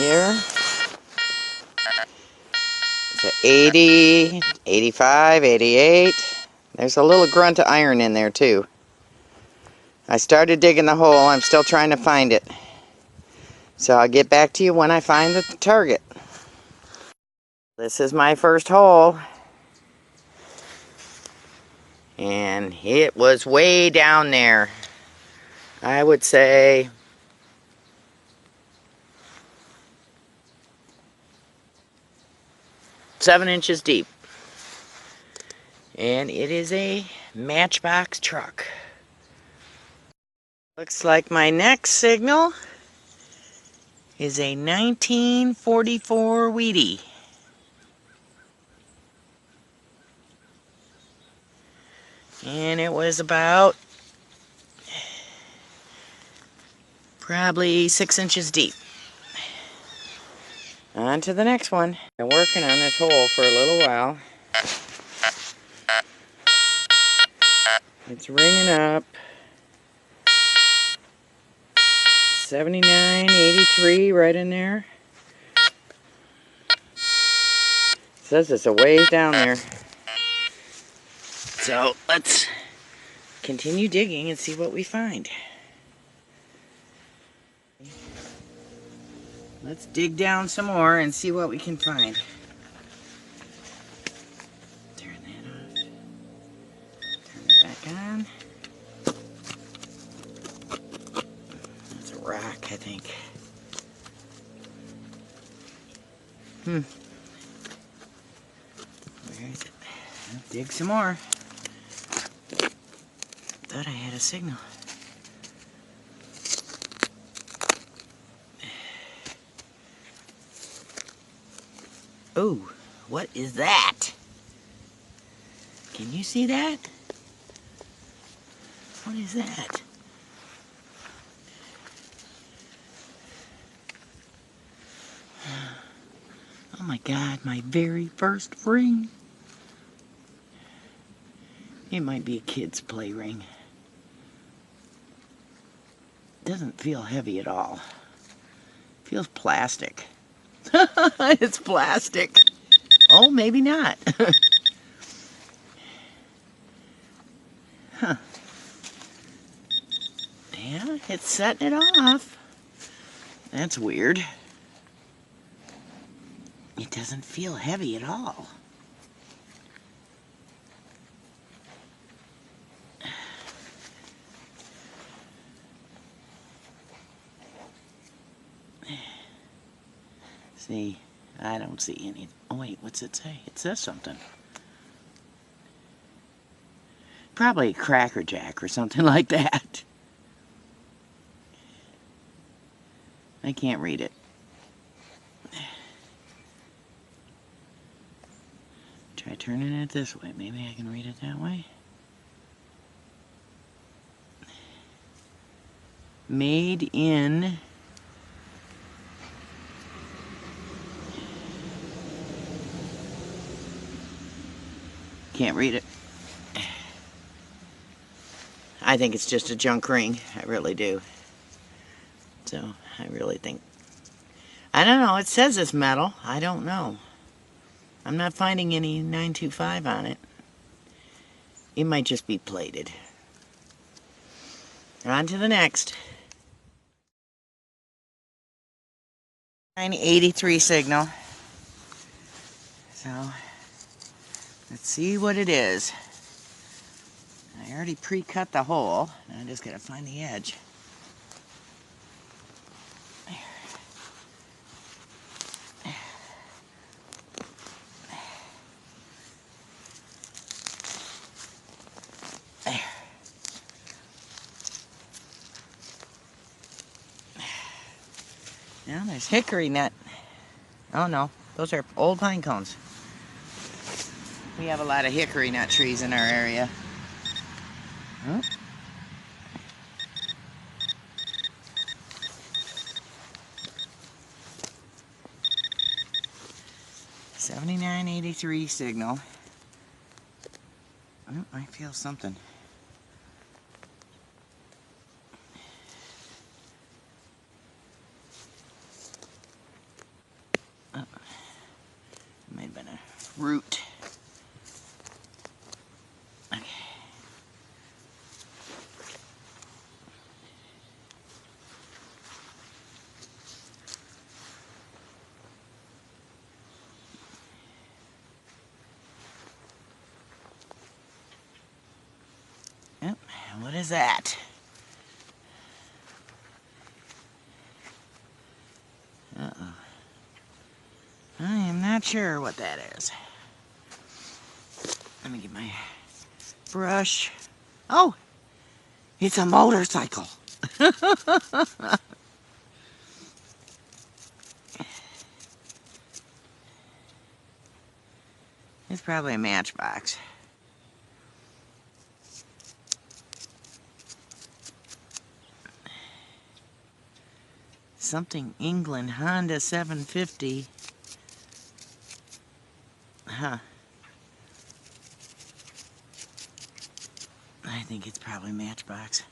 here. It's at 80, 85, 88. There's a little grunt of iron in there too. I started digging the hole. I'm still trying to find it. So I'll get back to you when I find the target. This is my first hole. And it was way down there. I would say 7 inches deep. And it is a matchbox truck. Looks like my next signal is a 1944 Wheatie. And it was about probably 6 inches deep. On to the next one. Been working on this hole for a little while. It's ringing up. 79, 83 right in there. It says it's a ways down there. So let's continue digging and see what we find. Let's dig down some more and see what we can find. Turn that off. Turn it back on. That's a rock, I think. Where is it? I'll dig some more. Thought I had a signal. Oh, what is that? Can you see that? What is that? Oh my God, my very first ring. It might be a kid's play ring. Doesn't feel heavy at all. Feels plastic. It's plastic. Oh, maybe not. Huh. Yeah, it's setting it off. That's weird. It doesn't feel heavy at all. See, I don't see any. Oh wait, what's it say? It says something. Probably a Cracker Jack or something like that. I can't read it. Try turning it this way. Maybe I can read it that way. Made in can't read it. I think it's just a junk ring. I really do. So, I really think... I don't know. It says it's metal. I don't know. I'm not finding any 925 on it. It might just be plated. On to the next. 983 signal. So, let's see what it is. I already pre-cut the hole. I just gotta find the edge. There. Now there's hickory nut. Oh no, those are old pine cones. We have a lot of hickory nut trees in our area. Oh. $79.83 signal. Oh, I feel something. root. Okay. Yep. What is that? Uh-oh. I am not sure what that is. Let me get my brush. Oh, it's a motorcycle. It's probably a matchbox. Something England, Honda 750. Huh. I think it's probably matchbox.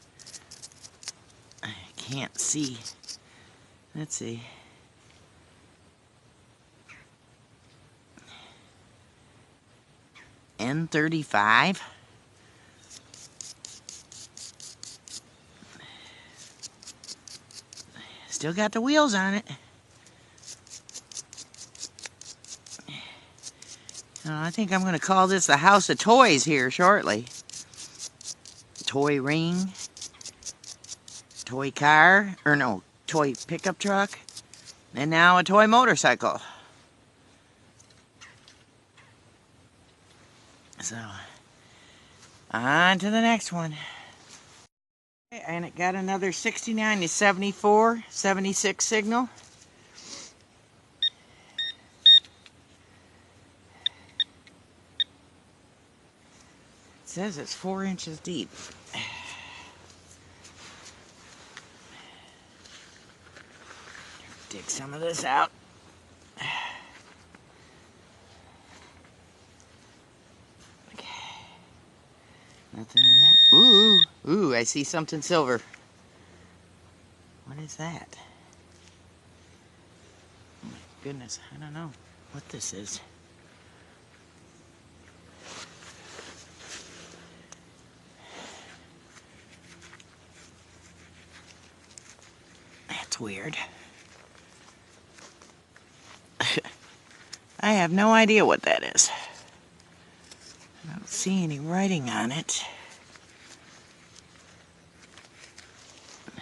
I can't see. Let's see. N35. Still got the wheels on it. I think I'm going to call this the House of Toys here shortly. Toy ring. Toy car. Or no, toy pickup truck. And now a toy motorcycle. So, on to the next one. And it got another 69 to 74, 76 signal. It says it's 4 inches deep. Dig some of this out. Okay. Nothing in that. Ooh, I see something silver. What is that? Oh my goodness, I don't know what this is. That's weird. I have no idea what that is. I don't see any writing on it.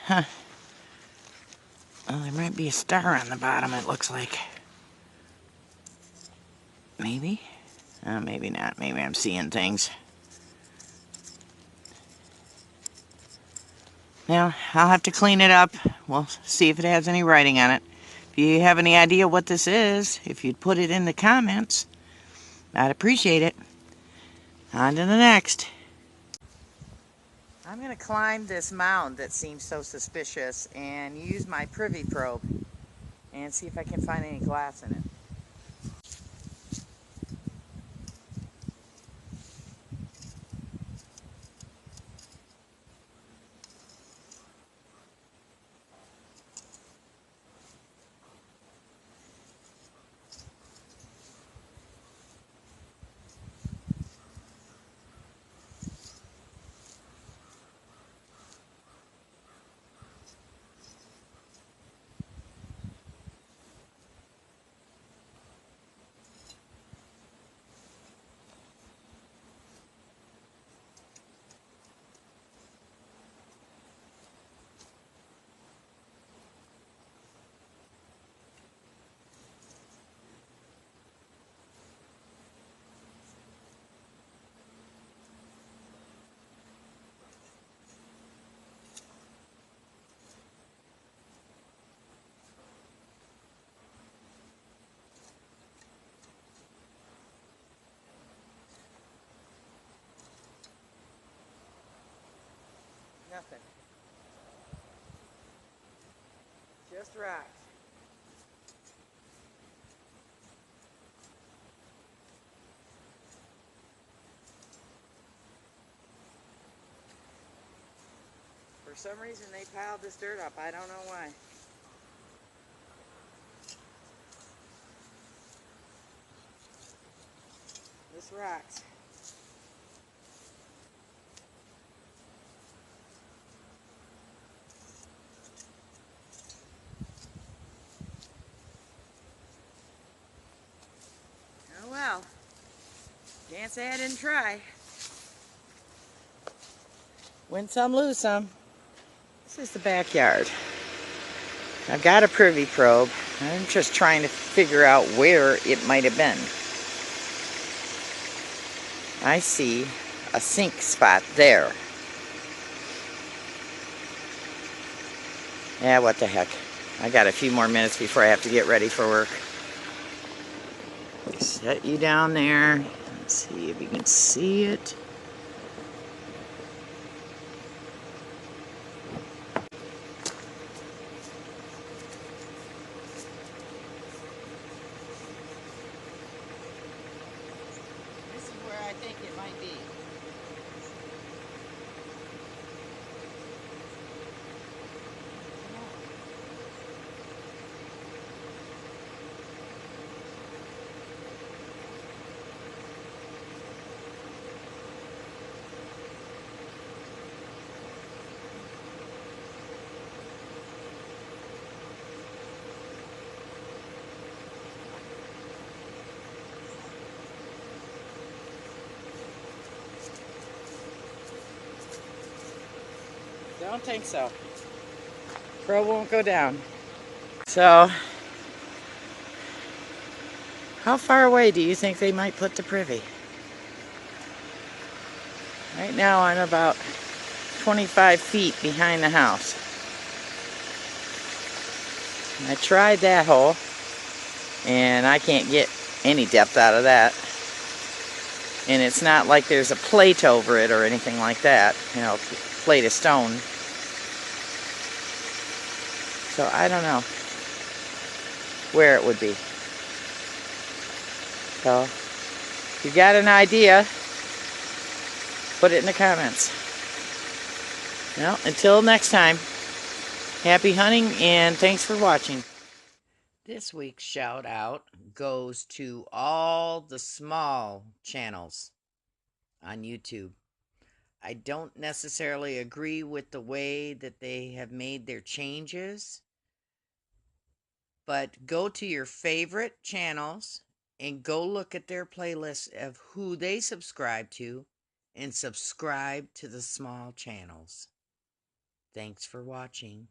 Huh. Well, there might be a star on the bottom, it looks like. Maybe? Oh, maybe not. Maybe I'm seeing things. Now, I'll have to clean it up. We'll see if it has any writing on it. If you have any idea what this is, if you'd put it in the comments, I'd appreciate it. On to the next. I'm going to climb this mound that seems so suspicious and use my privy probe and see if I can find any glass in it. Nothing. Just rocks. For some reason they piled this dirt up. I don't know why. those rocks. Oh well, can't say I didn't try. Win some, lose some. This is the backyard. I've got a privy probe. I'm just trying to figure out where it might have been. I see a sink spot there. Yeah, what the heck. I got a few more minutes before I have to get ready for work. Set you down there. Let's see if you can see it. This is where I think it might be. Don't think so. Probe won't go down. So, how far away do you think they might put the privy? Right now I'm about 25 feet behind the house. I tried that hole, and I can't get any depth out of that. And it's not like there's a plate over it or anything like that, you know, plate of stone. So I don't know where it would be. So if you got an idea, put it in the comments. Well, until next time, happy hunting and thanks for watching. This week's shout out goes to all the small channels on YouTube. I don't necessarily agree with the way that they have made their changes, but go to your favorite channels and go look at their playlist of who they subscribe to and subscribe to the small channels. Thanks for watching.